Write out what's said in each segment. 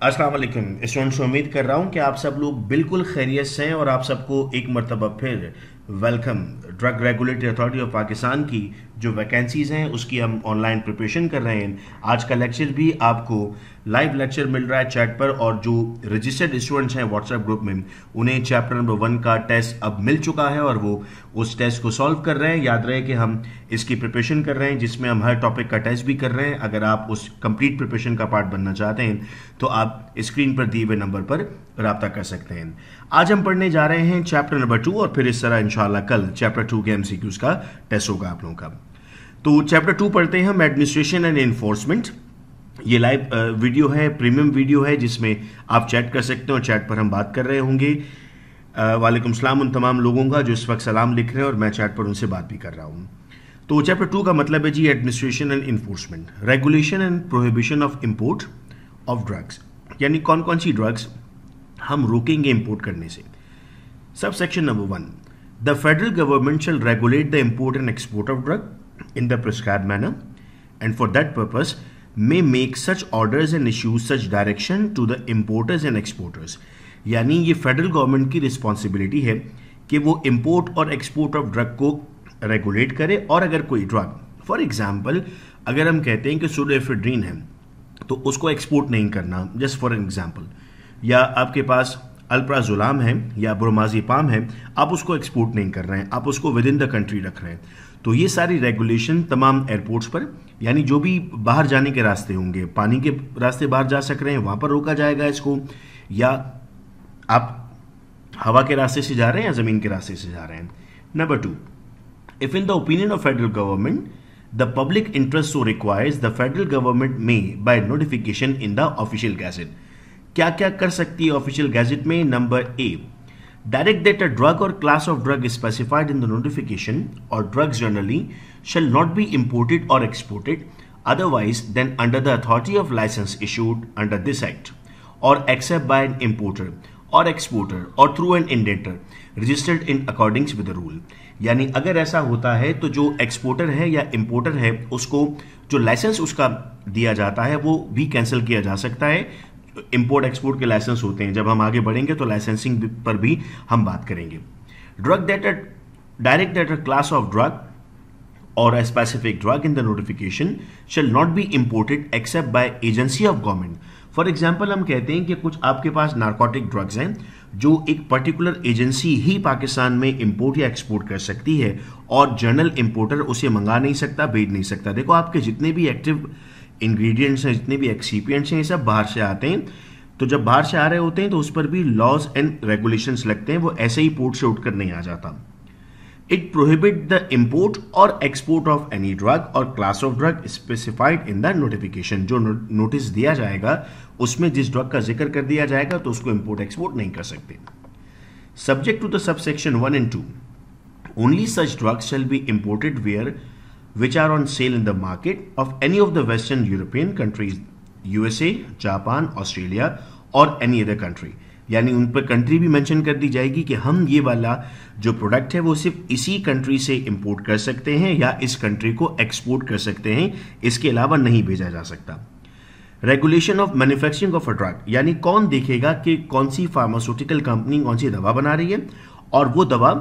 अस्सलाम वालेकुम स्टूडेंट्स, उम्मीद कर रहा हूँ कि आप सब लोग बिल्कुल खैरियत से हैं और आप सबको एक मरतबा फिर welcome. Drug regulatory authority of Pakistan की जो वैकेंसीज़ हैं उसकी हम ऑनलाइन प्रिपरेशन कर रहे हैं। आज का लेक्चर भी आपको लाइव लेक्चर मिल रहा है चैट पर, और जो रजिस्टर्ड स्टूडेंट्स हैं व्हाट्सएप ग्रुप में उन्हें चैप्टर नंबर 1 का टेस्ट अब मिल चुका है और वो उस टेस्ट को सॉल्व कर रहे हैं। याद रहे कि हम इसकी प्रिपरेशन कर रहे हैं जिसमें हम हर टॉपिक का टेस्ट भी कर रहे हैं। अगर आप उस कंप्लीट प्रिपरेशन का पार्ट बनना चाहते हैं तो आप स्क्रीन पर दिए हुए नंबर पर राब्ता कर सकते हैं। आज हम पढ़ने जा रहे हैं चैप्टर नंबर 2 और फिर इस तरह इंशाल्लाह कल चैप्टर 2 के एमसीक्यूज का टेस्ट होगा आप लोगों का। तो चैप्टर 2 पढ़ते हैं हम, एडमिनिस्ट्रेशन एंड एनफोर्समेंट। ये लाइव वीडियो है, प्रीमियम वीडियो है जिसमें आप चैट कर सकते हैं और चैट पर हम बात कर रहे होंगे। वालेकुम सलाम उन तमाम लोगों का जो इस वक्त सलाम लिख रहे हैं और मैं चैट पर उनसे बात भी कर रहा हूँ। तो चैप्टर 2 का मतलब है जी administration and enforcement, regulation and prohibition of import of drugs, यानी कौन कौन सी ड्रग्स हम रोकेंगे इंपोर्ट करने से। Sub section number 1, the federal government shell regulate the import and export of drug in the prescribed manner, and for that purpose may make such orders and issue such direction to the importers and exporters। यानी ये federal government की responsibility है कि वो import और export of drug को regulate करे। और अगर कोई ड्रग, फॉर एग्जांपल अगर हम कहते हैं कि सुडोएफेड्रिन है तो उसको एक्सपोर्ट नहीं करना, जस्ट फॉर एग्जांपल, या आपके पास अल्प्राजोलाम है या ब्रोमाज़ेपाम है, आप उसको एक्सपोर्ट नहीं कर रहे हैं, आप उसको विद इन द कंट्री रख रहे हैं। तो ये सारी रेगुलेशन तमाम एयरपोर्ट्स पर, यानी जो भी बाहर जाने के रास्ते होंगे, पानी के रास्ते बाहर जा सक रहे हैं वहाँ पर रोका जाएगा इसको, या आप हवा के रास्ते से जा रहे हैं या ज़मीन के रास्ते से जा रहे हैं। Number 2, if in the opinion of federal government the public interest so requires the federal government may by notification in the official gazette. क्या क्या कर सकती है ऑफिशियल गैजेट में। Number A, direct that a drug or class of drug is specified in the notification or drugs generally shall not be imported or exported otherwise than under the authority of license issued under this act or except by an importer or exporter or through an indenter registered in accordance with the rule। यानी अगर ऐसा होता है तो जो exporter है या importer है उसको जो लाइसेंस उसका दिया जाता है वो भी कैंसिल किया जा सकता है। इंपोर्ट एक्सपोर्ट के लाइसेंस होते हैं, जब हम आगे बढ़ेंगे तो लाइसेंसिंग पर भी हम बात करेंगे। Drug that direct that a class of drug or a specific drug in the notification shall not be imported except by agency of government. For example हम कहते हैं कि कुछ आपके पास नारकोटिक ड्रग्स हैं जो एक पर्टिकुलर एजेंसी ही पाकिस्तान में इंपोर्ट या एक्सपोर्ट कर सकती है और जनरल इंपोर्टर उसे मंगा नहीं सकता, भेज नहीं सकता। देखो आपके जितने भी एक्टिव इंग्रेडिएंट्स हैं, जितने भी एक्सीपिएंट्स हैं, ये सब बाहर से आते हैं। तो जब बाहर से आ रहे होते हैं तो उस पर भी लॉज एंड रेगुलेशंस लगते हैं, वो ऐसे ही पोर्ट से उठकर नहीं आ जाता। इट प्रोहिबिट द इंपोर्ट और एक्सपोर्ट ऑफ एनी ड्रग और class of drug specified in the notification. जो नोटिस दिया जाएगा उसमें जिस ड्रग का जिक्र कर दिया जाएगा तो उसको इंपोर्ट एक्सपोर्ट नहीं कर सकते। Subject to the subsection 1 and 2, only such drugs shall be imported where which are on sale in the market of any of the Western European countries, USA, Japan, Australia और any other country। यानी उन पर country भी mention कर दी जाएगी कि हम ये वाला जो प्रोडक्ट है वो सिर्फ इसी कंट्री से इंपोर्ट कर सकते हैं या इस कंट्री को एक्सपोर्ट कर सकते हैं, इसके अलावा नहीं भेजा जा सकता। Regulation of manufacturing of a drug, यानी कौन देखेगा कि कौन सी फार्मास्यूटिकल कंपनी कौन सी दवा बना रही है और वो दवा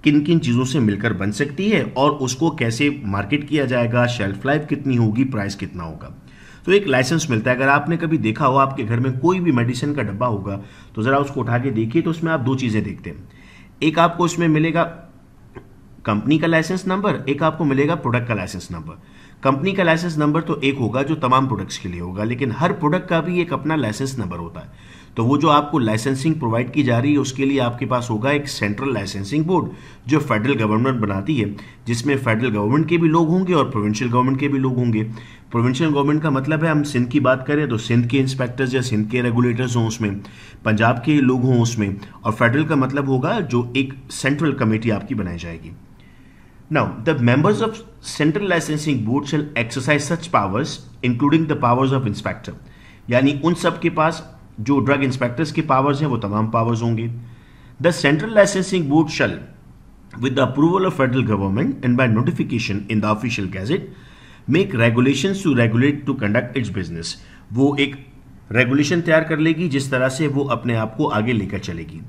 किन किन चीज़ों से मिलकर बन सकती है और उसको कैसे मार्केट किया जाएगा, शेल्फ लाइफ कितनी होगी, प्राइस कितना होगा। तो एक लाइसेंस मिलता है। अगर आपने कभी देखा हो आपके घर में कोई भी मेडिसिन का डब्बा होगा तो ज़रा उसको उठा के देखिए तो उसमें आप दो चीज़ें देखते हैं। एक आपको उसमें मिलेगा कंपनी का लाइसेंस नंबर, एक आपको मिलेगा प्रोडक्ट का लाइसेंस नंबर। कंपनी का लाइसेंस नंबर तो एक होगा जो तमाम प्रोडक्ट्स के लिए होगा, लेकिन हर प्रोडक्ट का भी एक अपना लाइसेंस नंबर होता है। तो वो जो आपको लाइसेंसिंग प्रोवाइड की जा रही है उसके लिए आपके पास होगा एक सेंट्रल लाइसेंसिंग बोर्ड जो फेडरल गवर्नमेंट बनाती है, जिसमें फेडरल गवर्नमेंट के भी लोग होंगे और प्रोविंशियल गवर्नमेंट के भी लोग होंगे। प्रोविंशियल गवर्नमेंट का मतलब है, हम सिंध की बात करें तो सिंध के इंस्पेक्टर्स या सिंध के रेगुलेटर्स हों उसमें, पंजाब के लोग हों उसमें, और फेडरल का मतलब होगा जो एक सेंट्रल कमेटी आपकी बनाई जाएगी। Now, the members of Central Licensing Board shall exercise such powers, including the powers of inspector। यानी उन सब के पास जो ड्रग इंस्पेक्टर्स के पावर्स हैं वो तमाम पावर्स होंगे। The central licensing board shall with the approval of federal government and by notification in the official gazette make regulations to regulate to conduct its business. वो एक रेगुलेशन तैयार कर लेगी जिस तरह से वो अपने आप को आगे लेकर चलेगी।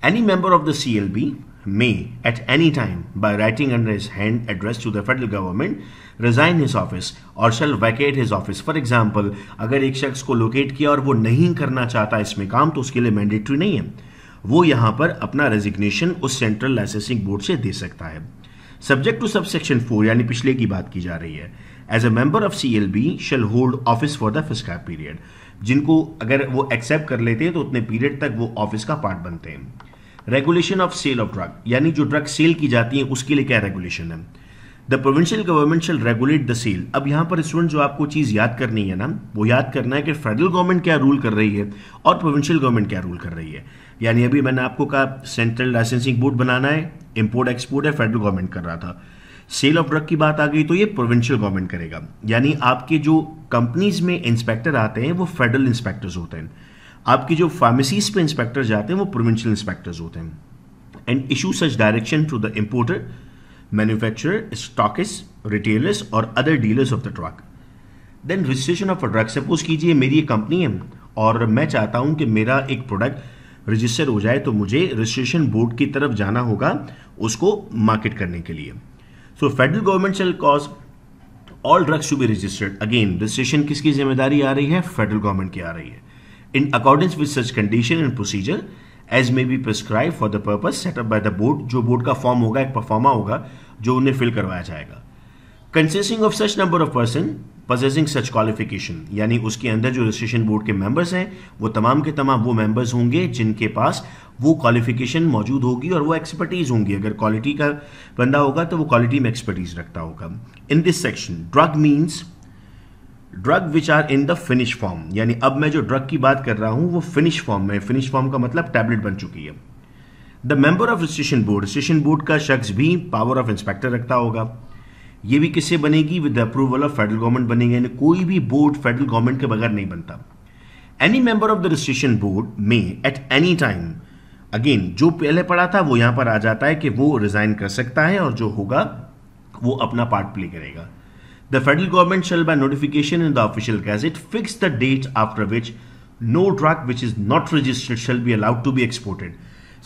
Any member of the CLB may at any time by writing under his hand address to the federal government resign his office or shall vacate his office। For example अगर एक शख्स को लोकेट किया और वो नहीं करना चाहता इसमें काम तो उसके लिए मैंडेटरी नहीं है, वो यहां पर अपना रेजिग्नेशन उस सेंट्रल लाइसेंसिंग बोर्ड से दे सकता है। सब्जेक्ट टू सबसेक्शन 4 यानी पिछले की बात की जा रही है। As a member of CLB shall hold office for the prescribed period, जिनको अगर वो एक्सेप्ट कर लेते हैं तो उतने पीरियड तक वो ऑफिस का पार्ट बनते हैं। Regulation of sale of drug, यानी जो ड्रग सेल की जाती है उसके लिए क्या रेगुलेशन है। The provincial government shall regulate the sale. अब यहां पर स्टूडेंट जो आपको चीज याद करनी है ना, वो याद करना है कि फेडरल गवर्नमेंट क्या रूल कर रही है और प्रोविंशियल गवर्नमेंट क्या रूल कर रही है। यानी अभी मैंने आपको कहा सेंट्रल लाइसेंसिंग बोर्ड बनाना है, इंपोर्ट एक्सपोर्ट है फेडरल गवर्नमेंट कर रहा था। सेल ऑफ ड्रग की बात आ गई तो ये प्रोविंशियल गवर्नमेंट करेगा। यानी आपके जो कंपनीज में इंस्पेक्टर आते हैं वो फेडरल इंस्पेक्टर्स होते हैं, आपकी जो फार्मेसीज पे इंस्पेक्टर जाते हैं वो प्रोविंशियल इंस्पेक्टर्स होते हैं। And issue such direction to the importer, manufacturer, stockist, retailers or other dealers of the drug. Then registration of a drug, suppose कीजिए मेरी एक कंपनी है और मैं चाहता हूं कि मेरा एक प्रोडक्ट रजिस्टर हो जाए, तो मुझे रजिस्ट्रेशन बोर्ड की तरफ जाना होगा उसको मार्केट करने के लिए। So federal government shall cause all drugs to be registered. Again registration किसकी जिम्मेदारी आ रही है, फेडरल गवर्नमेंट की आ रही है। In accordance with such condition and procedure as may be prescribed for the purpose set up by the board, जो board का form होगा, एक परफॉर्मा होगा जो उन्हें फिल करवाया जाएगा। Consisting of such number of person possessing such qualification, यानी उसके अंदर जो रजिस्ट्रेशन बोर्ड के मेंबर्स हैं वो तमाम के तमाम वो मेंबर्स होंगे जिनके पास वो क्वालिफिकेशन मौजूद होगी और वो एक्सपर्टीज होंगी। अगर क्वालिटी का बंदा होगा तो वो क्वालिटी में एक्सपर्टीज रखता होगा। In this section drug means drug which are in the finish form, यानी अब मैं जो ड्रग की बात कर रहा हूं वो फिनिश फॉर्म में, फिनिश फॉर्म का मतलब टैबलेट बन चुकी है। The member of registration board, registration board का शख्स भी पावर ऑफ इंस्पेक्टर रखता होगा। ये भी किससे बनेगी, with the approval of federal government बनेगी, यानी कोई भी बोर्ड फेडरल गवर्नमेंट के बगैर नहीं बनता। Any member of the registration board में एट एनी टाइम, अगेन जो पहले पढ़ा था वो यहां पर आ जाता है कि वो रिजाइन कर सकता है और जो होगा वो अपना पार्ट प्ले करेगा। The federal government shall by notification in the official gazette fix the date after which no drug which is not registered shall be allowed to be exported।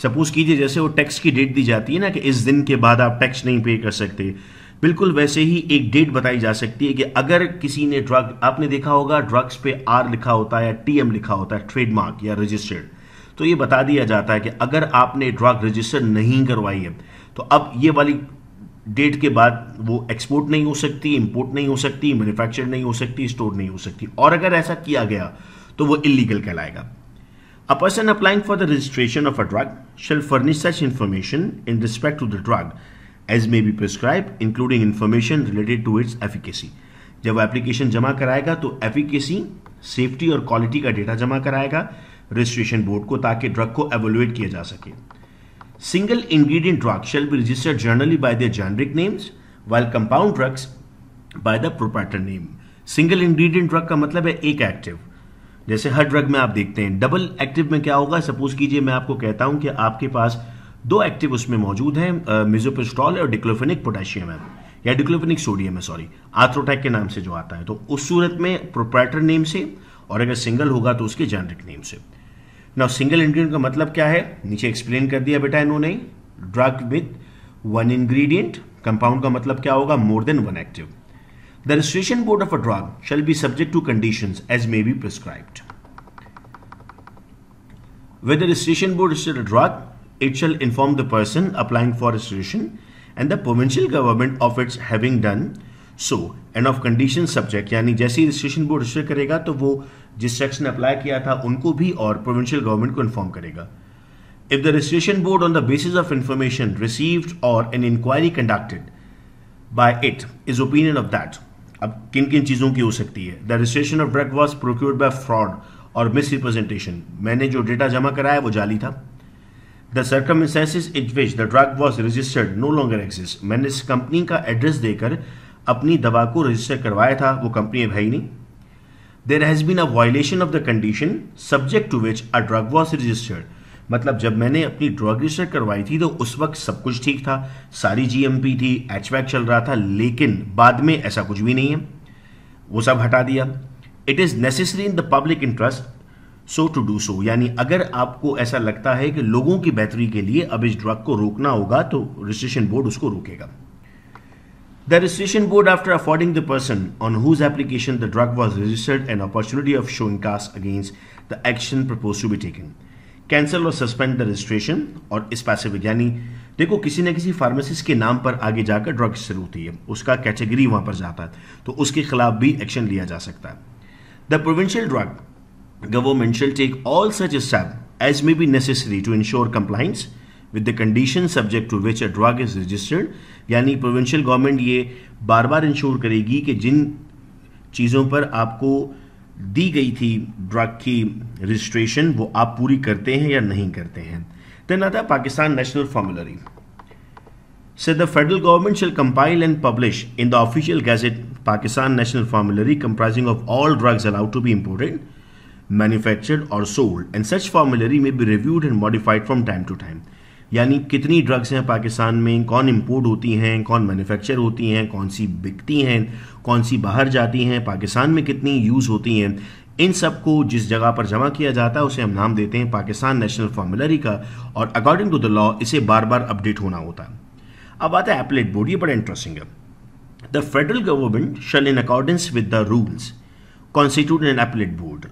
Suppose कीजिए जैसे वो टैक्स की date दी जाती है ना कि इस दिन के बाद आप टैक्स नहीं पे कर सकते, बिल्कुल वैसे ही एक डेट बताई जा सकती है कि अगर किसी ने ड्रग, आपने देखा होगा ड्रग्स पे R लिखा होता है या TM लिखा होता है, ट्रेडमार्क या रजिस्टर्ड, तो ये बता दिया जाता है कि अगर आपने ड्रग रजिस्टर नहीं करवाई है तो अब ये वाली डेट के बाद वो एक्सपोर्ट नहीं हो सकती, इंपोर्ट नहीं हो सकती, मैन्युफैक्चर नहीं हो सकती, स्टोर नहीं हो सकती, और अगर ऐसा किया गया तो वो इलीगल कहलाएगा। A person applying for the registration of a drug shall furnish such information in respect to the drug as may be prescribe including information related to its efficacy. जब वो एप्लीकेशन जमा कराएगा तो एफिकेसी, सेफ्टी और quality का data जमा कराएगा registration board को ताकि ड्रग को एवेलुएट किया जा सके। Single ingredient drugs shall be registered generally by their generic names, while compound drugs by the proprietor name। Single ingredient drug का मतलब है एक एक्टिव, जैसे हर ड्रग में आप देखते हैं। डबल एक्टिव में क्या होगा, सपोज कीजिए मैं आपको कहता हूं कि आपके पास दो एक्टिव उसमें मौजूद हैं, मिजोप्रिस्टॉल और डिक्लोफेनिक पोटेशियम है या डिक्लोफेनिक सोडियम है, सॉरी, आर्थ्रोटैक के नाम से जो आता है, तो उस सूरत में प्रोप्राइटर नेम से, और अगर सिंगल होगा तो उसके जेनरिक नेम से। नाउ सिंगल इंग्रेडिएंट का मतलब क्या है, नीचे एक्सप्लेन कर दिया बेटा इन्होंने। Drug with one ingredient, compound का मतलब क्या होगा, more than one active. The registration board of a drug shall be subject to conditions as may be prescribed. With the registration board registered a drug, it shall inform the person applying for registration and the provincial government of its having done so and of conditions subject, यानी जैसे ही registration board register करेगा तो वो जिस शख्स ने apply किया था उनको भी और प्रोविंशियल गवर्नमेंट को इन्फॉर्म करेगा। If the registration board on the basis of information received or an inquiry conducted by it is opinion of that, अब किन किन चीजों की हो सकती है, the registration of drug was procured by fraud or misrepresentation, मैंने जो डेटा जमा कराया वो जाली था। The circumstances in which the drug was registered no longer exist, मैंने इस कंपनी का एड्रेस देकर अपनी दवा को रजिस्टर करवाया था, वो कंपनी अब है ही नहीं। There has been a violation of the condition subject to which a drug was registered, मतलब जब मैंने अपनी ड्रग रजिस्टर करवाई थी तो उस वक्त सब कुछ ठीक था, सारी GMP थी, HVAC चल रहा था, लेकिन बाद में ऐसा कुछ भी नहीं है, वो सब हटा दिया। It is necessary in the public interest so to do so, यानी अगर आपको ऐसा लगता है कि लोगों की बेहतरी के लिए अब इस ड्रग को रोकना होगा तो रजिस्ट्रेशन बोर्ड उसको रोकेगा। The registration board, after affording the person on whose application the drug was registered an opportunity of showing cause against the action propose to be taken, cancel or suspend the registration or specific, यानी देखो किसी न किसी pharmacist के नाम पर आगे जाकर ड्रग शुरू होती है, उसका कैटेगरी वहां पर जाता है, तो उसके खिलाफ भी एक्शन लिया जा सकता है। The provincial drug government shall take all such steps as may be necessary to ensure compliance with the conditions subject to which a drug is registered, यानी प्रोविंशियल गवर्नमेंट ये बार बार इंश्योर करेगी कि जिन चीज़ों पर आपको दी गई थी ड्रग की रजिस्ट्रेशन वो आप पूरी करते हैं या नहीं करते हैं। देन आता है Pakistan national formulary. So the federal government shall compile and publish in the official gazette Pakistan National Formulary comprising of all drugs allowed to be imported, manufactured or sold, and such formulary may be reviewed and modified from time to time। यानी कितनी drugs हैं पाकिस्तान में, कौन import होती हैं, कौन manufacture होती हैं, कौन सी बिकती हैं, कौन सी बाहर जाती हैं, पाकिस्तान में कितनी यूज़ होती हैं, इन सब को जिस जगह पर जमा किया जाता है उसे हम नाम देते हैं पाकिस्तान नेशनल फॉर्मूलरी का, और अकॉर्डिंग टू द लॉ इसे बार बार अपडेट होना होता है। अब आता है एपलेट बोर्ड, ये बड़ा इंटरेस्टिंग है। The federal government shall in accordance with the rules constitute an appellate board.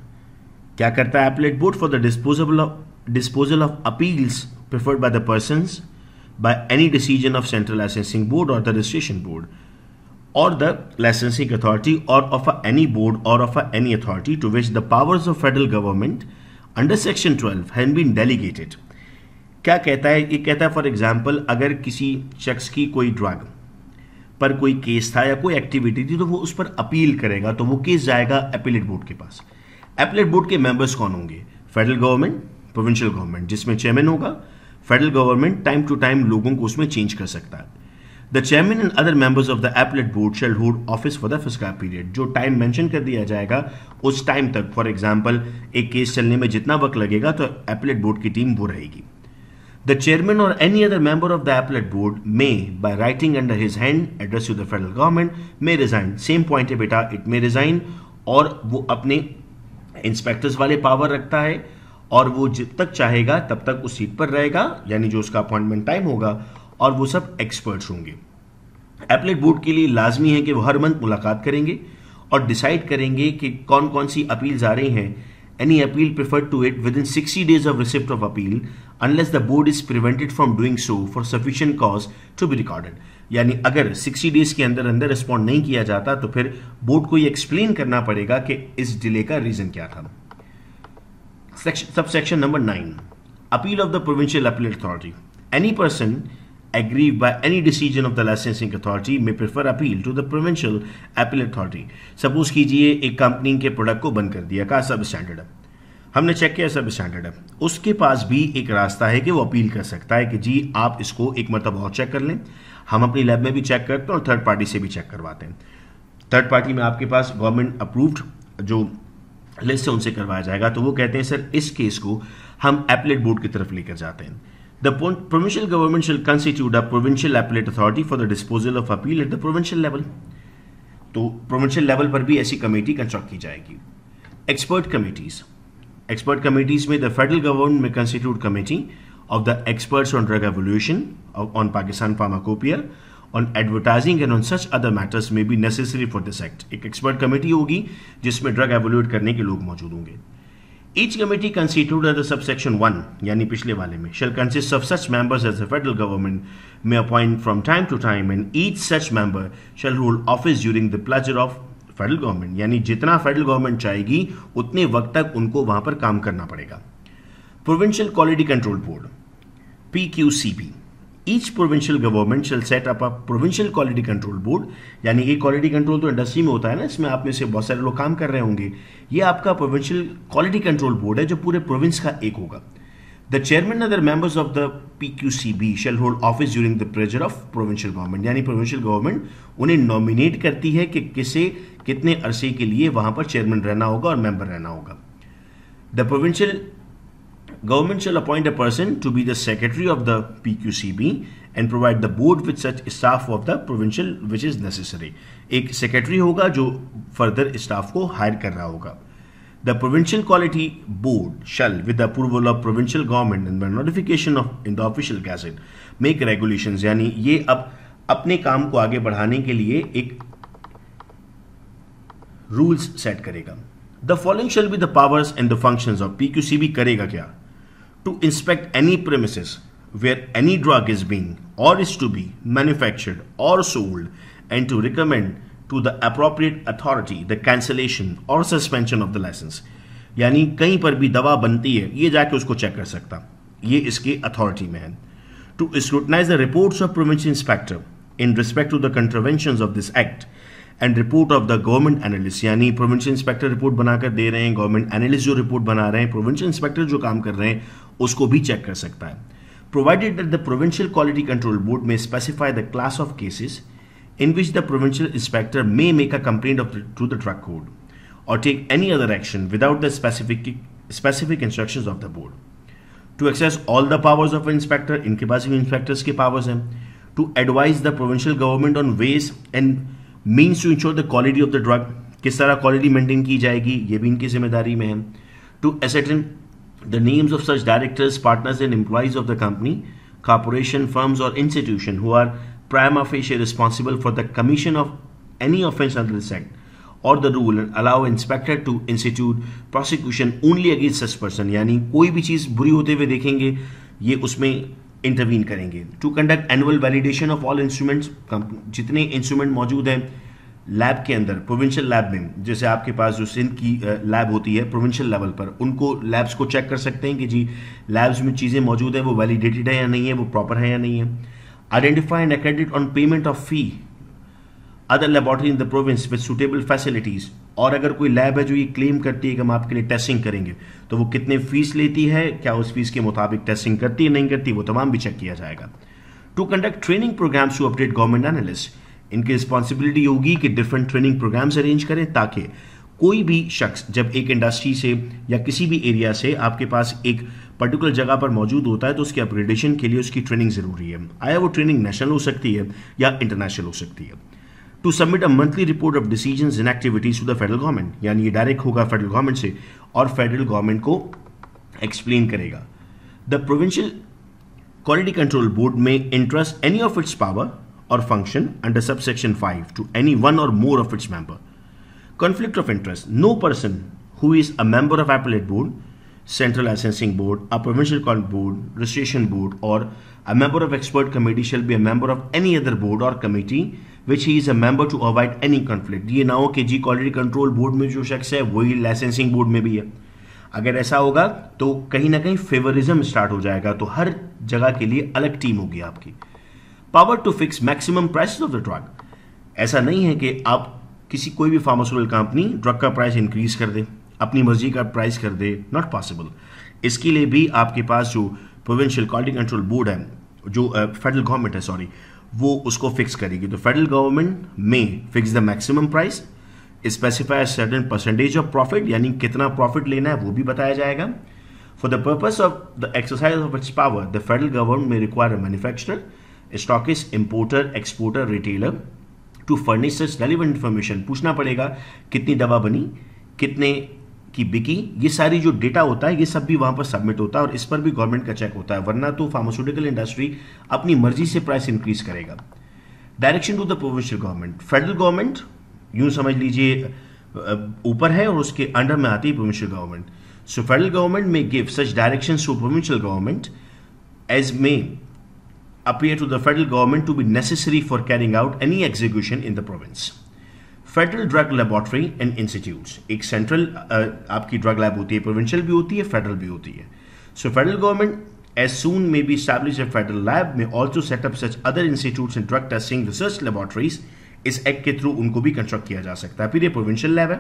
क्या करता है appellate board? For the disposal of appeals preferred by the persons by any decision of central licensing board or the registration board or the licensing authority or of any board or of any authority to which the powers of federal government under section 12 have been delegated। क्या कहता है? ये कहता है for example अगर किसी शख्स की कोई ड्रग पर कोई केस था या कोई एक्टिविटी थी तो वो उस पर अपील करेगा, तो वो केस जाएगा एपीलेट बोर्ड के पास। एपीलेट बोर्ड के मेंबर्स कौन होंगे? फेडरल गवर्नमेंट, प्रोविंशियल गवर्नमेंट, जिसमें चेयरमैन होगा। Federal government time to time लोगों को उसमें चेंज कर सकता है। The chairman and other members of the appellate board shall hold office for the prescribed period। जो टाइम मेंशन कर दिया जाएगा उस टाइम तक, फॉर एग्जांपल एक केस चलने में जितना वक्त लगेगा तो appellate board की टीम वो रहेगी। The chairman or any other member of the appellate board may, by writing under his hand, address to the federal government, may resign। Same point है बेटा, it may resign, और वो अपने inspectors वाले power रखता है और वो जब तक चाहेगा तब तक उस सीट पर रहेगा, यानी जो उसका अपॉइंटमेंट टाइम होगा, और वो सब एक्सपर्ट्स होंगे। एपलेट बोर्ड के लिए लाजमी है कि वो हर मंथ मुलाकात करेंगे और डिसाइड करेंगे कि कौन कौन सी अपील्स आ रही हैं। Any appeal preferred to it within 60 days of receipt of appeal unless the board is prevented from doing so for sufficient cause to be recorded. यानी अगर 60 days के अंदर अंदर रिस्पॉन्ड नहीं किया जाता तो फिर बोर्ड को ये एक्सप्लेन करना पड़ेगा कि इस डिले का रीजन क्या था। Subsection number 9, appeal of the provincial appellate authority. Any person aggrieved by any decision of the licensing authority may prefer appeal to the provincial appellate authority। Suppose कीजिए एक कंपनी के प्रोडक्ट को बंद कर दिया, कहा सब स्टैंडर्ड है, हमने चेक किया सब स्टैंडर्ड है, उसके पास भी एक रास्ता है कि वो अपील कर सकता है कि जी आप इसको एक मरतबा और चेक कर लें, हम अपनी लैब में भी चेक करते हैं और थर्ड पार्टी से भी चेक करवाते हैं। थर्ड पार्टी में आपके पास गवर्नमेंट अप्रूव्ड जो लिस्ट है उनसे करवाया जाएगा, तो वो कहते हैं सर इस केस को हम एपलेट बोर्ड की तरफ लेकर जाते हैं। The provincial government shall constitute a provincial appellate authority for the disposal of appeal at the provincial level। तो provincial level पर भी ऐसी कमेटी कंस्ट्रक्ट की जाएगी। Expert committees में the federal government may constitute committee of the experts on drug evaluation, on Pakistan pharmacopoeia, on advertising and on such other matters may be necessary for this act। एक expert committee होगी जिसमें drug evaluate करने के लोग मौजूद होंगे। Each committee constituted under subsection 1 यानी पिछले वाले में shall consist of such members as the federal government may appoint from time to time, and each such member shall hold office during the pleasure of federal government। यानी जितना federal government चाहेगी उतने वक्त तक उनको वहां पर काम करना पड़ेगा। Provincial quality control board PQCB। Each provincial government shall set up a provincial quality control board। यानी ये क्वालिटी कंट्रोल तो इंडस्ट्री में होता है ना, इसमें आप में से बहुत सारे लोग काम कर रहे होंगे। ये आपका प्रोविंशियल क्वालिटी कंट्रोल बोर्ड है जो पूरे प्रोविंस का एक होगा। The chairman other members of the PQCB shall hold office during the pleasure of provincial government। यानी प्रोविंशियल गवर्नमेंट उन्हें नॉमिनेट करती है कि किसे कितने अरसे के लिए वहां पर चेयरमैन रहना होगा और मेंबर रहना होगा। The provincial Government shall appoint a person to be the secretary of the PQCB and provide the board with such staff of the provincial which is necessary। एक secretary होगा जो further staff को hire कर रहा होगा। The Provincial Quality Board shall, with the approval of provincial government and by notification of in the official gazette, make regulations. यानी ये अब अपने काम को आगे बढ़ाने के लिए एक रूल्स सेट करेगा. The following shall be the powers and the functions of PQCB. करेगा क्या? To inspect any premises where any drug is being or is to be manufactured or sold, and to recommend to the appropriate authority the cancellation or suspension of the license. यानी कहीं पर भी दवा बनती है ये जाके उसको चेक कर सकता, ये इसके अथॉरिटी में है. To scrutinize the reports of provincial inspector in respect to the contraventions of this act and report of the government analyst. यानी प्रोविंशियल इंस्पेक्टर रिपोर्ट बनाकर दे रहे हैं, गवर्नमेंट एनालिस्ट जो रिपोर्ट बना रहे हैं, प्रोविंशियल इंस्पेक्टर जो काम कर रहे हैं उसको भी चेक कर सकता है. Provided that the Provincial Quality Control Board may specify the class of cases in which the provincial inspector may make a complaint to the drug code or take any other action without the specific instructions of the board. To exercise all the powers of an inspector, इनके पास भी inspectors के powers हैं. To advise the provincial government on ways and means to ensure the quality of the drug, किस तरह quality maintain की जाएगी ये भी इनकी जिम्मेदारी में है. To ascertain the names of such directors, partners and employees of the company, corporation, firms or institution who are prima facie responsible for the commission of any offence under this act or the rule, and allow inspector to institute prosecution only against such person. यानी कोई भी चीज़ बुरी होते हुए देखेंगे ये उसमें intervene करेंगे. To conduct annual validation of all instruments, जितने इंस्ट्रूमेंट मौजूद हैं लैब के अंदर, प्रोविंशियल लैब में, जैसे आपके पास जो सिंध की लैब होती है प्रोविंशियल लेवल पर, उनको लैब्स को चेक कर सकते हैं कि जी लैब्स में चीज़ें मौजूद हैं वो वैलिडेटेड है या नहीं है, वो प्रॉपर है या नहीं है. Identify and accredit on payment of fee other laboratory in the province with suitable facilities. और अगर कोई लैब है जो ये क्लेम करती है कि हम आपके लिए टेस्टिंग करेंगे तो वो कितने फीस लेती है, क्या उस फीस के मुताबिक टेस्टिंग करती है नहीं करती, वो तमाम भी चेक किया जाएगा. To conduct training programmes to update government analyst, इनकी रिस्पॉन्सिबिलिटी होगी कि डिफरेंट ट्रेनिंग प्रोग्राम्स अरेंज करें ताकि कोई भी शख्स जब एक इंडस्ट्री से या किसी भी एरिया से आपके पास एक पर्टिकुलर जगह पर मौजूद होता है तो उसके अपग्रेडेशन के लिए उसकी ट्रेनिंग ज़रूरी है. आया वो ट्रेनिंग नेशनल हो सकती है या इंटरनेशनल हो सकती है. To submit a monthly report of decisions and activities to the federal government, यानी ये डायरेक्ट होगा फेडरल गवर्नमेंट से और फेडरल गवर्नमेंट को एक्सप्लेन करेगा. The provincial quality control board may entrust any of its power or function under subsection 5 to any one or more of its member. Conflict of interest. No person who is a member of appellate board, central licensing board, a provincial court board, registration board or a member of expert committee shall be a member of any other board or committee which he is a member to avoid any conflict. ये ना हो कि जी quality control board में जो शख्स है वही licensing board में भी है. अगर ऐसा होगा तो कहीं ना कहीं फेवरिज्म स्टार्ट हो जाएगा, तो हर जगह के लिए अलग टीम होगी आपकी. Power to fix maximum price of the drug. ऐसा नहीं है कि आप किसी कोई भी फार्मास्यूटिकल कंपनी ड्रग का प्राइस इंक्रीज कर दे, अपनी मर्जी का प्राइस कर दे, नॉट पॉसिबल. इसके लिए भी आपके पास जो प्रोविंशियल क्वालिटी कंट्रोल बोर्ड है, जो फेडरल गवर्नमेंट है सॉरी, वो उसको फिक्स करेगी. तो federal government may fix the maximum price, specify certain percentage of profit, यानी कितना प्रॉफिट लेना है वो भी बताया जाएगा. For the purpose of the exercise of its power the federal government may require a manufacturer, stockist, importer, exporter, retailer to furnish such relevant information. पूछना पड़ेगा कितनी दवा बनी, कितने की बिकी, ये सारी जो डेटा होता है ये सब भी वहां पर सबमिट होता है और इस पर भी गवर्नमेंट का चेक होता है, वरना तो फार्मास्यूटिकल इंडस्ट्री अपनी मर्जी से प्राइस इंक्रीज करेगा. Direction to the provincial government. Federal government यूं समझ लीजिए ऊपर है और उसके अंडर में आती है provincial government. So federal government may give such directions to provincial government as may appear to the federal government to be necessary for carrying out any execution in the province. Federal Drug Laboratory and Institutes. एक central आपकी drug lab होती है, provincial भी होती है, federal भी होती है. So federal government as soon may be established a federal lab may also set up such other institutes and drug testing research laboratories. इस एक्ट के थ्रू उनको भी कंस्ट्रक्ट किया जा सकता है. फिर ये प्रोविंशियल लैब है.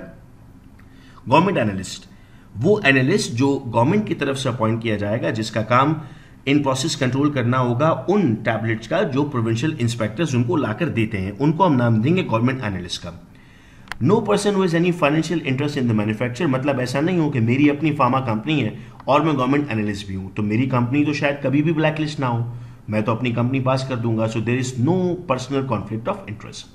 गवर्नमेंट एनालिस्ट, वो एनालिस्ट जो गवर्नमेंट की तरफ से अपॉइंट किया जाएगा जिसका काम इन प्रोसेस कंट्रोल करना होगा उन टैबलेट्स का जो प्रोविंशियल इंस्पेक्टर्स उनको लाकर देते हैं, उनको हम नाम देंगे गवर्नमेंट एनालिस्ट का. No person who has any financial interest in the manufacture, मतलब ऐसा नहीं हो कि मेरी अपनी फार्मा कंपनी है और मैं गवर्नमेंट एनालिस्ट भी हूं तो मेरी कंपनी तो शायद कभी भी ब्लैक लिस्ट ना हो, मैं तो अपनी कंपनी पास कर दूंगा. So there is no personal conflict of interest.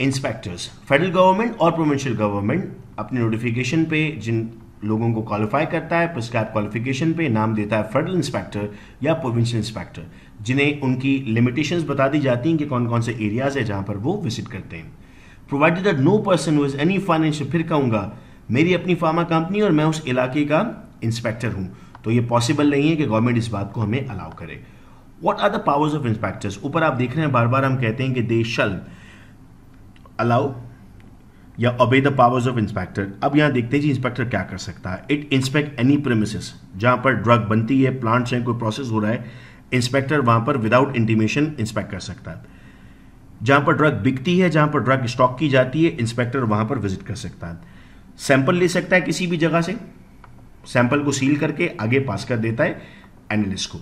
Inspectors, federal government और प्रोविंशियल गवर्नमेंट अपने नोटिफिकेशन पे जिन लोगों को क्वालिफाई करता है, प्रिस्क्राइब क्वालिफिकेशन पे नाम देता है फेडरल इंस्पेक्टर या प्रोविंशियल इंस्पेक्टर, जिन्हें उनकी लिमिटेशंस बता दी जाती हैं कि कौन कौन से एरियाज है जहां पर वो विजिट करते हैं। Provided that no person who is any financial, फिर कहूंगा मेरी अपनी फार्मा कंपनी और मैं उस इलाके का इंस्पेक्टर हूं, तो ये पॉसिबल नहीं है कि गवर्नमेंट इस बात को हमें अलाउ करे। What are the powers of inspectors? ऊपर आप देख रहे हैं बार बार हम कहते हैं कि दे शल अलाउ या obey the powers of inspector. अब यहां देखते हैं जी इंस्पेक्टर क्या कर सकता है। इट इंस्पेक्ट एनी प्रेमिसेस, जहां पर ड्रग बनती है, प्लांट्स हैं, कोई प्रोसेस हो रहा है, इंस्पेक्टर वहां पर विदाउट इंटीमेशन इंस्पेक्ट कर सकता है। जहां पर ड्रग बिकती है, जहां पर ड्रग स्टॉक की जाती है, इंस्पेक्टर वहां पर विजिट कर सकता है। सैंपल ले सकता है किसी भी जगह से, सैंपल को सील करके आगे पास कर देता है एनालिस्ट को।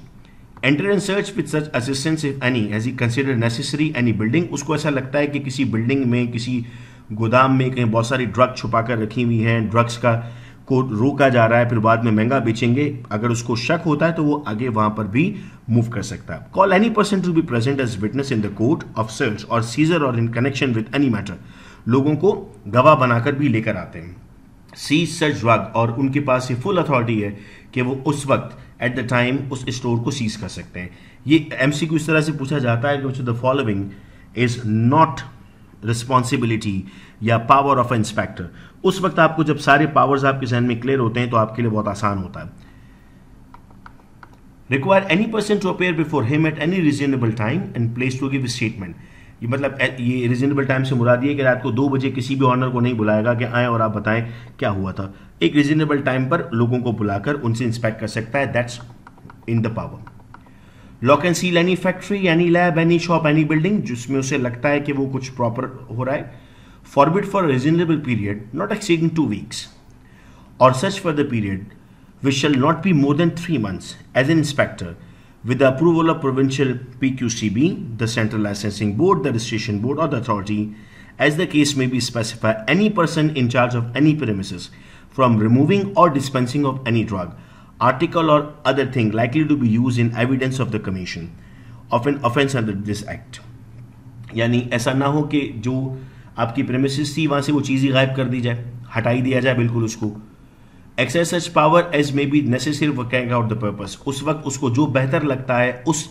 Enter and search with such assistance if any as he consider necessary any building. उसको ऐसा लगता है कि किसी बिल्डिंग में, किसी गोदाम में कहीं बहुत सारी ड्रग छुपा कर रखी हुई हैं, ड्रग्स का को रोका जा रहा है, फिर बाद में महंगा बेचेंगे, अगर उसको शक होता है तो वो आगे वहां पर भी मूव कर सकता है। Call any person to be present as witness in the court of search और सीजर और in connection with any matter. लोगों को गवाह बनाकर भी लेकर आते हैं। सीज सच ड्रग, और उनके पास ये फुल अथॉरिटी है कि वो उस वक्त एट द टाइम उस स्टोर को सीज कर सकते हैं। ये एमसीक्यू इस तरह से पूछा जाता है कि which of the following is not responsibility या पावर ऑफ इंस्पेक्टर। उस वक्त आपको जब सारे पावर्स आपके जहन में क्लियर होते हैं तो आपके लिए बहुत आसान होता है। Require any person to appear before him at any reasonable time and place to give statement. ये मतलब ये रीजनेबल टाइम से मुराद ये कि रात को 2 बजे किसी भी ऑनर को नहीं बुलाएगा कि आए और आप बताएं क्या हुआ था। एक रीजनेबल टाइम पर लोगों को बुलाकर उनसे इंस्पेक्ट कर सकता है। That's in the power. Lock and seal any factory, any lab, any shop, any building जिसमें उसे लगता है कि वो कुछ प्रॉपर हो रहा है। Forbid for reasonable period not exceeding 2 weeks और such for the period which shall not be more than 3 months as an inspector with the approval of provincial PQCB, the Central Licensing Board, the Registration Board or the authority, as the case may be specified, any person in charge of any premises from removing or dispensing of any drug, article or other thing likely to be used in evidence of the commission of an offence under this act। यानी ऐसा ना हो कि जो आपकी premises थी वहां से वो चीज़ ही गायब कर दी जाए, हटाई दिया जाए बिल्कुल उसको। Exercise such power as may be necessary for carrying out the purpose, उस वक्त उसको जो बेहतर लगता है उस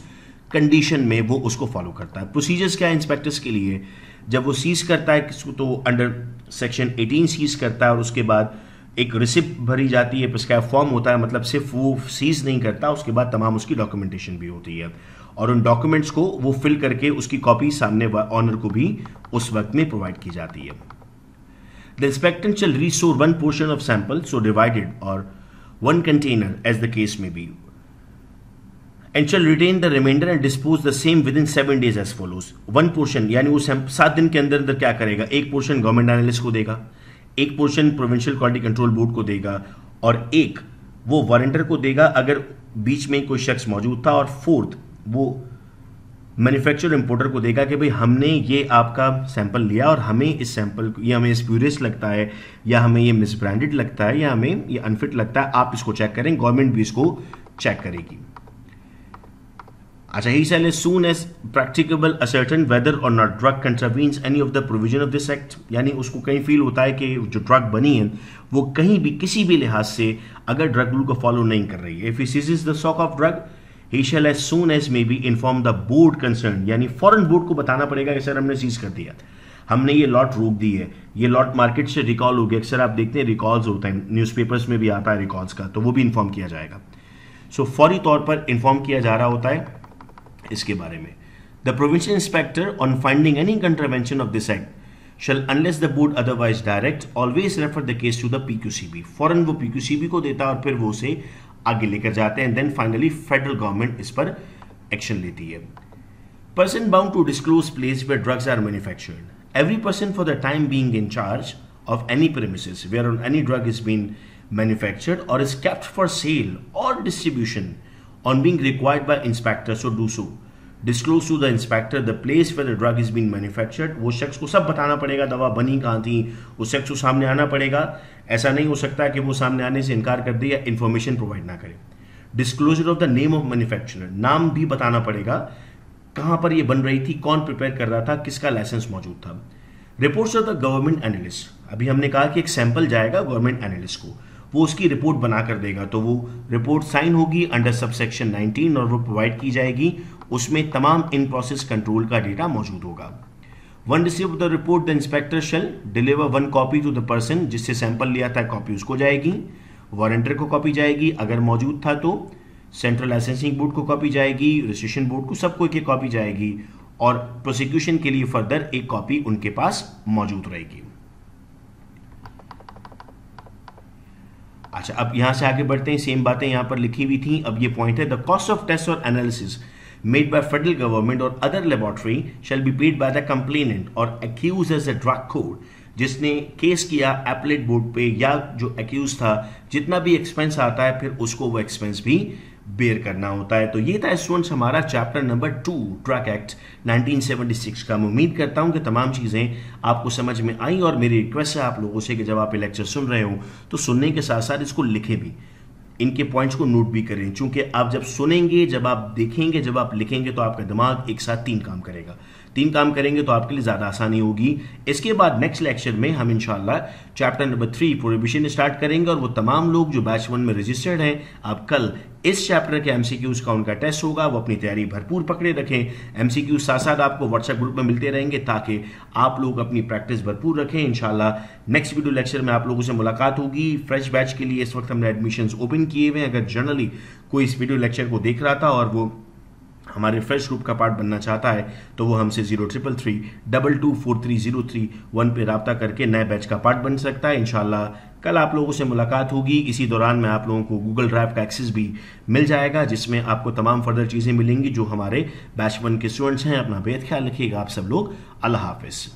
कंडीशन में वो उसको फॉलो करता है। प्रोसीजर्स क्या है इंस्पेक्टर्स के लिए? जब वो सीज करता है किसको तो अंडर सेक्शन 18 सीज करता है और उसके बाद एक रिसिप्ट भरी जाती है, प्रिस्क्राइब फॉर्म होता है, मतलब सिर्फ वो सीज नहीं करता, उसके बाद तमाम उसकी डॉक्यूमेंटेशन भी होती है और उन डॉक्यूमेंट्स को वो फिल करके उसकी कॉपी सामने ऑनर को भी उस वक्त में प्रोवाइड की जाती है। The inspector shall restore one portion of sample so divided or one container as the case may be and shall retain the remainder and dispose the same within 7 days as follows। one portion यानी वो 7 दिन के अंदर क्या करेगा? एक portion government analyst को देगा, एक portion provincial quality control board को देगा और एक वो वारंटर को देगा अगर बीच में कोई शख्स मौजूद था, और फोर्थ वो मैन्युफैक्चरर इंपोर्टर को देगा कि भाई हमने ये आपका सैंपल लिया और हमें इस सैंपल ये हमें स्प्यूरियस लगता है या हमें ये मिसब्रांडेड लगता है या हमें ये अनफिट लगता है, आप इसको चेक करें, गवर्नमेंट भी इसको चेक करेगी। अच्छा, he shall as soon as practicable ascertain whether or not drug contravenes any of the provision of this act. यानी उसको कहीं फील होता है कि जो ड्रग बनी है वो कहीं भी किसी भी लिहाज से अगर ड्रग रूल को फॉलो नहीं कर रही है, if he seizes the stock of drug he shall as soon as may be inform the board concerned, यानी फॉरेन बोर्ड को बताना पड़ेगा कि सर हमने सीज कर दिया, हमने ये लॉट रोक दी है, ये लॉट मार्केट से रिकॉल हो गया। अक्सर आप देखते हैं रिकॉल्स होते हैं, न्यूज़पेपर्स में भी आता है रिकॉल्स का, तो वो भी इन्फॉर्म किया जाएगा। सो फौरी तौर पर इन्फॉर्म किया जा रहा होता है इसके बारे में। The provincial inspector on finding any contravention of this act shall unless the board otherwise direct always refer the case to the PQCB। फौरन वो PQCB को देता है और फिर वो उसे आगे लेकर जाते हैं। देन फाइनली फेडरल गवर्नमेंट इस पर एक्शन लेती है। Person bound to disclose place where drugs are manufactured. Every person for the time being in charge of any premises where on any drug is been manufactured or is kept for sale or distribution on being required by inspector so do so disclose to the inspector the place where the drug is been manufactured. वो शख्स को सब बताना पड़ेगा, दवा बनी कहाँ थी, उस शख्स को सामने आना पड़ेगा। ऐसा नहीं हो सकता कि वो सामने आने से इनकार कर दे या इन्फॉर्मेशन प्रोवाइड ना करे। Disclosure of the name of manufacturer, नाम भी बताना पड़ेगा, कहाँ पर ये बन रही थी, कौन प्रिपेयर कर रहा था, किसका लाइसेंस मौजूद था। Reports of the government analyst, अभी हमने कहा कि एक सैंपल जाएगा गवर्नमेंट एनालिस्ट को, वो उसकी रिपोर्ट बना कर देगा, तो वो रिपोर्ट साइन होगी अंडर सबसेक्शन 19 और वो प्रोवाइड की जाएगी। उसमें तमाम इन प्रोसेस कंट्रोल का डेटा मौजूद होगा। One receive the report the inspector shall deliver one copy to the person जिससे सैंपल लिया था, कॉपी उसको जाएगी, वारंटर को कॉपी जाएगी अगर मौजूद था तो, सेंट्रल लाइसेंसिंग बोर्ड को कॉपी जाएगी, रजिस्ट्रेशन बोर्ड को, सबको एक कॉपी जाएगी और प्रोसिक्यूशन के लिए फर्दर एक कॉपी उनके पास मौजूद रहेगी। अच्छा, अब यहां से आगे बढ़ते हैं, सेम बातें यहां पर लिखी हुई थी। अब ये पॉइंट है, the cost of test or analysis made by federal government or other laboratory shall be paid by the complainant or accused as a drug court, जिसने केस किया एपलेट बोर्ड पे या जो एक्यूज था, जितना भी एक्सपेंस आता है फिर उसको वो एक्सपेंस भी बेयर करना होता है। तो ये था स्टूडेंट्स हमारा चैप्टर नंबर 2 ड्रग एक्ट 1976 का। मैं उम्मीद करता हूं कि तमाम चीज़ें आपको समझ में आई और मेरी रिक्वेस्ट है आप लोगों से कि जब आप ये लेक्चर सुन रहे हो तो सुनने के साथ साथ इसको लिखें भी, इनके पॉइंट्स को नोट भी करें, क्योंकि आप जब सुनेंगे, जब आप देखेंगे, जब आप लिखेंगे तो आपका दिमाग एक साथ 3 काम करेगा। 3 काम करेंगे तो आपके लिए ज़्यादा आसानी होगी। इसके बाद नेक्स्ट लेक्चर में हम इंशाल्लाह चैप्टर नंबर 3 प्रोहिबिशन स्टार्ट करेंगे और वो तमाम लोग जो बैच 1 में रजिस्टर्ड हैं, आप कल इस चैप्टर के एमसीक्यूज का उनका टेस्ट होगा, वो अपनी तैयारी भरपूर पकड़े रखें। एमसीक्यूज साथ साथ आपको व्हाट्सएप ग्रुप में मिलते रहेंगे ताकि आप लोग अपनी प्रैक्टिस भरपूर रखें। इंशाल्लाह नेक्स्ट वीडियो लेक्चर में आप लोगों से मुलाकात होगी। फ्रेश बैच के लिए इस वक्त हमने एडमिशंस ओपन किए हुए हैं। अगर जनरली कोई इस वीडियो लेक्चर को देख रहा था और वो हमारे फ्रेश ग्रुप का पार्ट बनना चाहता है तो वो हमसे 0333224303 पे रब्ता करके नए बैच का पार्ट बन सकता है। इंशाल्लाह कल आप लोगों से मुलाकात होगी। इसी दौरान में आप लोगों को गूगल ड्राइव का एक्सेस भी मिल जाएगा, जिसमें आपको तमाम फर्दर चीज़ें मिलेंगी जो हमारे बैच 1 के स्टूडेंट्स हैं। अपना बेहद ख्याल रखिएगा आप सब लोग। अल्लाह हाफिज़।